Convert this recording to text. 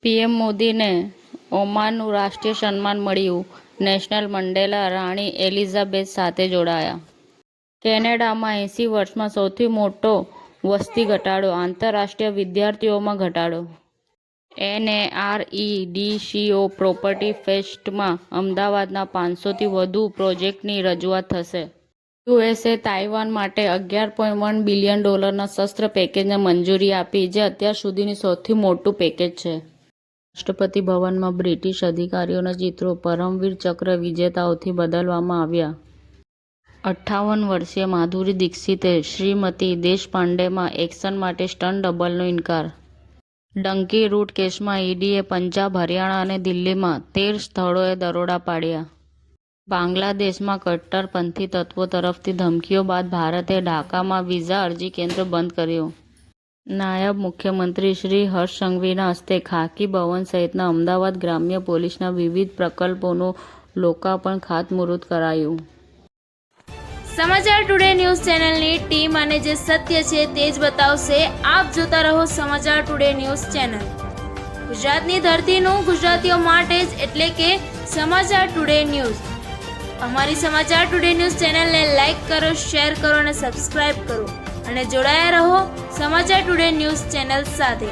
PM મોદીને ઓમાનનું રાષ્ટ્રીય સન્માન મળ્યું. નેલ્સન મંડેલા રાણી એલિઝાબેથ સાથે જોડાયા. કેનેડામાં 80 વર્ષમાં સૌથી મોટો વસ્તી ઘટાડો, આંતરરાષ્ટ્રીય વિદ્યાર્થીઓમાં ઘટાડો. NAREDCO પ્રોપર્ટી ફેસ્ટમાં અમદાવાદના 500થી વધુ પ્રોજેક્ટની રજૂઆત થશે. યુએસએ તાઇવાન માટે $11.1 બિલિયન શસ્ત્ર પેકેજને મંજૂરી આપી, જે અત્યાર સુધીનું સૌથી મોટું પેકેજ છે. રાષ્ટ્રપતિ ભવનમાં બ્રિટિશ અધિકારીઓના ચિત્રો પરમવીર ચક્ર વિજેતાઓથી બદલવામાં આવ્યા. 58 વર્ષીય માધુરી દીક્ષિતે શ્રીમતી દેશપાંડેમાં એક્શન માટે સ્ટન્ટ ડબલનો ઇનકાર. ડંકી લૂંટ કેસમાં ઈડીએ પંજાબ, હરિયાણા અને દિલ્હીમાં 13 સ્થળોએ દરોડા પાડ્યા. બાંગ્લાદેશમાં કટ્ટરપંથી તત્વો તરફથી ધમકીઓ બાદ ભારતે ઢાકામાં વિઝા અરજી કેન્દ્ર બંધ કર્યું. નાયબ મુખ્યમંત્રી શ્રી હર્ષ સંઘવીના હસ્તે ખાકી ભવન સહિતના અમદાવાદ ગ્રામ્ય પોલીસના વિવિધ પ્રકલ્પોનું લોકાર્પણ ખાતમુહૂર્ત કરાયું. સમાચાર ટુડે ન્યૂઝ ચેનલની ટીમ અને જે સત્ય છે તે જ બતાવશે. આપ જોતા રહો સમાચાર ટુડે ન્યૂઝ ચેનલ. ગુજરાતની ધરતીનું ગુજરાતીઓ માટે જ, એટલે કે સમાચાર ટુડે ન્યૂઝ. અમારી સમાચાર ટુડે ન્યૂઝ ચેનલને લાઈક કરો, શેર કરો અને સબસ્ક્રાઇબ કરો અને જોડાયા રહો સમાચાર ટુડે ન્યૂઝ ચેનલ સાથે.